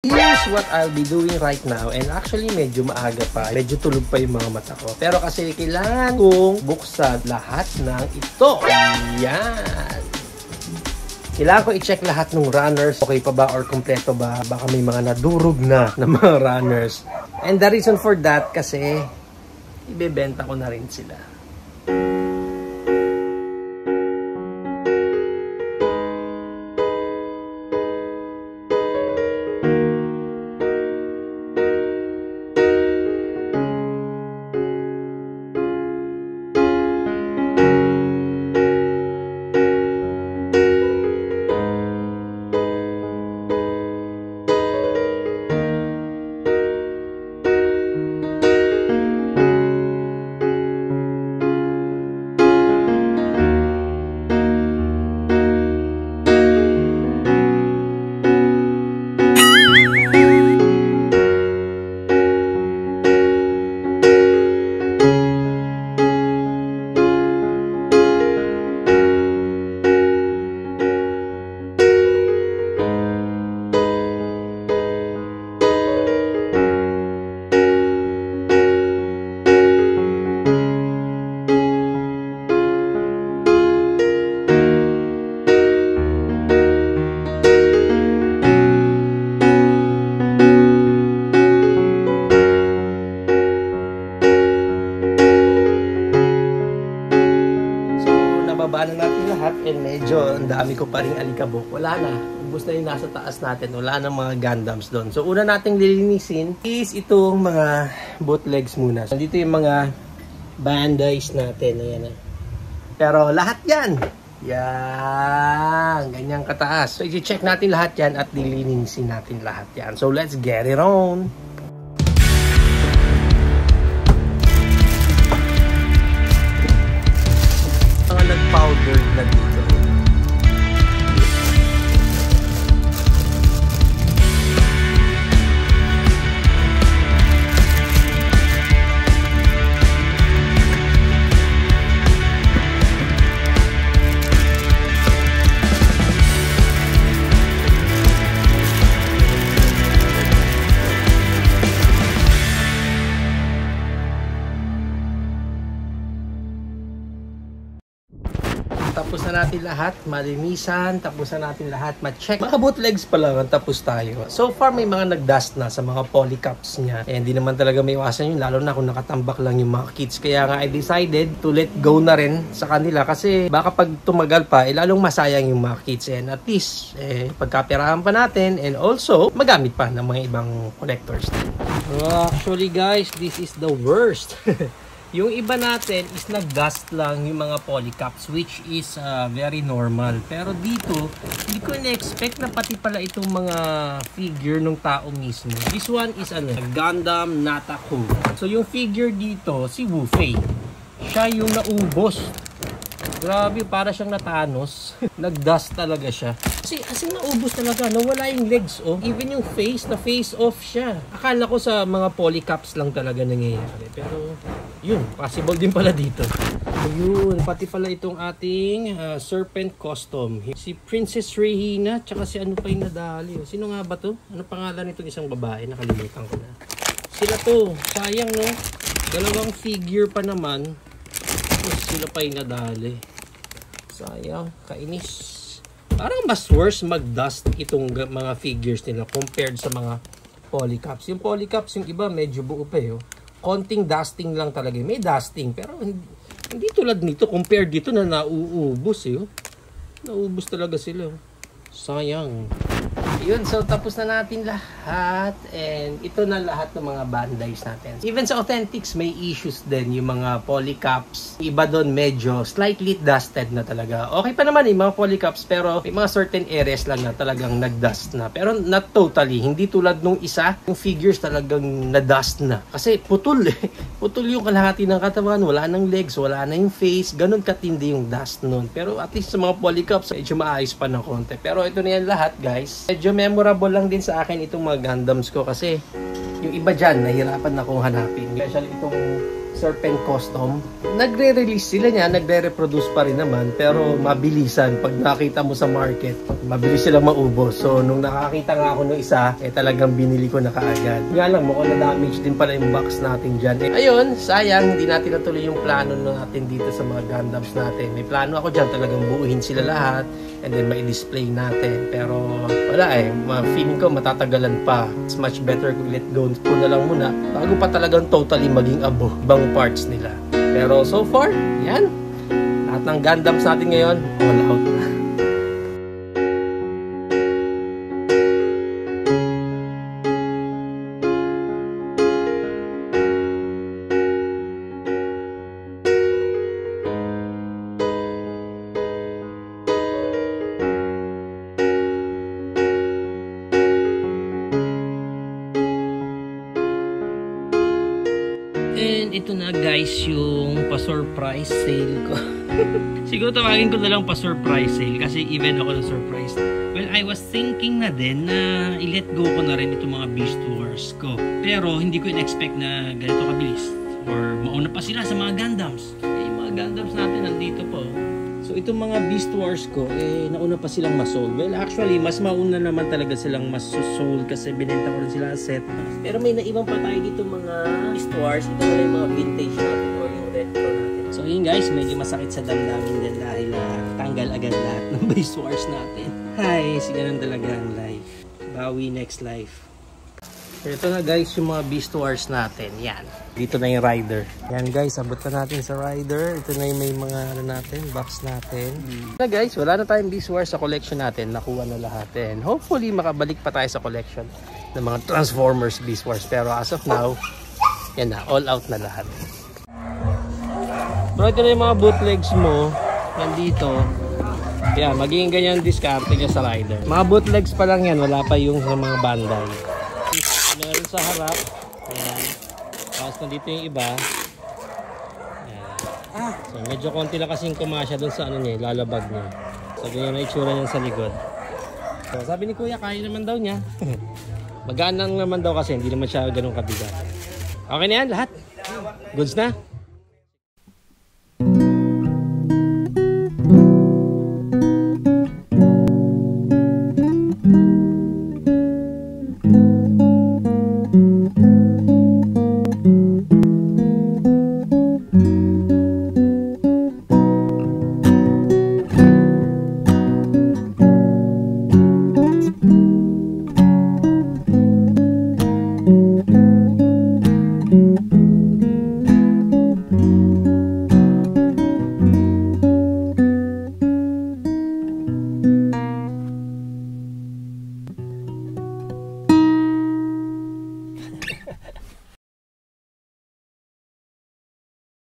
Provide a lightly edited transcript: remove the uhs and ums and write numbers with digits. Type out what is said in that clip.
here's what I'll be doing right now. And actually, medyo maaga pa. Medyo tulog pa yung mga mata ko. Pero kasi kailangan kong buksan lahat ng ito. Yan. Kailangan ko i-check lahat ng runners. Okay pa ba or kompleto ba? Baka may mga nadurog na mga runners. And the reason for that kasi ibebenta ko na rin sila. Babaan na natin lahat and medyo ang dami ko pa rin alikabok. Wala na. Ubus na yung nasa taas natin. Wala na mga Gundams doon. So una nating lilinisin is itong mga bootlegs muna. So, dito yung mga Bandays natin. Ayan na. Pero lahat yan. Yan. Ganyang kataas. So i-check natin lahat yan at lilinisin natin lahat yan. So let's get it on. Powder na dito. Tapos na natin lahat, malinisan, tapos na natin lahat, ma-check. Mga bootlegs pa lang, tapos tayo. So far, may mga nag-dust na sa mga polycaps niya. Eh, hindi naman talaga may iwasan yun, lalo na kung nakatambak lang yung mga kids. Kaya nga, I decided to let go na rin sa kanila kasi baka pag tumagal pa, lalong masayang yung mga kids. And at least, pagkapirahan pa natin and also, magamit pa ng mga ibang collectors. Actually guys, this is the worst. Yung iba natin is nag-dust lang yung mga polycaps, which is very normal. Pero dito, hindi ko na-expect na pati pala itong mga figure ng tao mismo. This one is Gundam Nataku. So yung figure dito, si Wu Fei. Siya yung naubos. Grabe, para siyang natanos. Nag-dust talaga siya. Kasi naubos talaga, nawala yung legs, oh. Even yung face, na face off siya. Akala ko sa mga polycaps lang talaga nangyayari. Pero, yun, possible din pala dito. Ayun, pati pala itong ating Serpent Custom. Si Princess Regina, tsaka si ano pa yung nadali. Sino nga ba to? Ano pangalan nitong isang babae? Nakalimutan ko na. Sila to. Sayang, no? Dalawang figure pa naman. Sila pa yung nadali. Sayang, kainis. Parang mas worse mag-dust itong mga figures nila compared sa mga polycaps. Yung polycaps, yung iba medyo buo pa eh. Oh. Konting dusting lang talaga. May dusting, pero hindi tulad nito. Compared dito na nauubos eh. Oh. Nauubos talaga sila. Oh. Sayang. Yun, so tapos na natin lahat and ito na lahat ng mga Bandays natin. Even sa Authentics may issues din yung mga polycaps. Iba doon medyo slightly dusted na talaga. Okay pa naman yung mga polycaps pero may mga certain areas lang na talagang nag-dust na. Pero not totally. Hindi tulad nung isa, yung figures talagang na-dust na. Kasi putol eh. Putol yung kalahati ng katawan, wala nang legs, wala na yung face. Ganun katindi yung dust nun. Pero at least sa mga polycaps, medyo maayos pa ng konti. Pero ito na yan lahat guys. Medyo memorable lang din sa akin itong mga Gundams ko kasi yung iba dyan, nahirapan na akong hanapin. Especially itong Serpent Custom. Nagre-release sila niya, nagre-reproduce pa rin naman, pero mabilisan. Pag nakita mo sa market, mabilis silang maubos. So, nung nakakita nga ako ng isa, talagang binili ko na kaagad. Nga lang, mukhang na-damage din pala yung box natin dyan. Ayun, sayang, hindi natin natuloy yung plano natin dito sa mga Gundams natin. May plano ako dyan, talagang buuhin sila lahat, and then may display natin. Pero, wala feeling ko matatagalan pa. It's much better kung let go po na lang muna, bago pa talagang totally maging abo ibang parts nila. Pero so far, yan. Lahat ng Gundams natin ngayon, all out na. And ito na guys yung pa-surprise sale ko. Siguro tawagin ko na lang pa-surprise sale kasi even ako na-surprise. Well, I was thinking na din na i-let go ko na rin itong mga Beast Wars ko. Pero hindi ko in-expect na ganito kabilis. Or mauna pa sila sa mga Gundams. Yung mga Gundams natin nandito po. So itong mga Beast Wars ko, nauna pa silang ma-sold. Well, actually, mas mauna naman talaga silang mas-sold kasi binenta ko rin sila set. Pero may naibang pa tayo dito mga Beast Wars. Ito na yung mga vintage natin or yung retro natin. So yun guys, medyo masakit sa damdamin din dahil tanggal agad lahat ng Beast Wars natin. Hi, ganun talaga ang life. Bawi next life. So ito na guys yung mga Beast Wars natin. Yan. Dito na yung rider. Yan guys, abot na natin sa rider. Ito na yung may mga natin, box natin. Na guys, wala na tayong Beast Wars sa collection natin. Nakuha na lahat. And hopefully makabalik pa tayo sa collection ng mga Transformers Beast Wars. Pero as of now, yan na, all out na lahat. Bro, ito na yung mga bootlegs mo. Nandito. Yan, magiging ganyan discard niya sa rider. Mga bootlegs pa lang yan, wala pa yung sa mga Bandai. Meron sa harap. Ayan. Tapos nandito yung iba. Ayan. So medyo konti lang kasing kumasya dun sa ano niya, lalabag niya. So ganyan na itsura niya sa likod. So sabi ni Kuya, kaya naman daw niya. Magaan lang naman daw kasi hindi naman siya ganun kabigat. Okay na yan lahat. Goods na.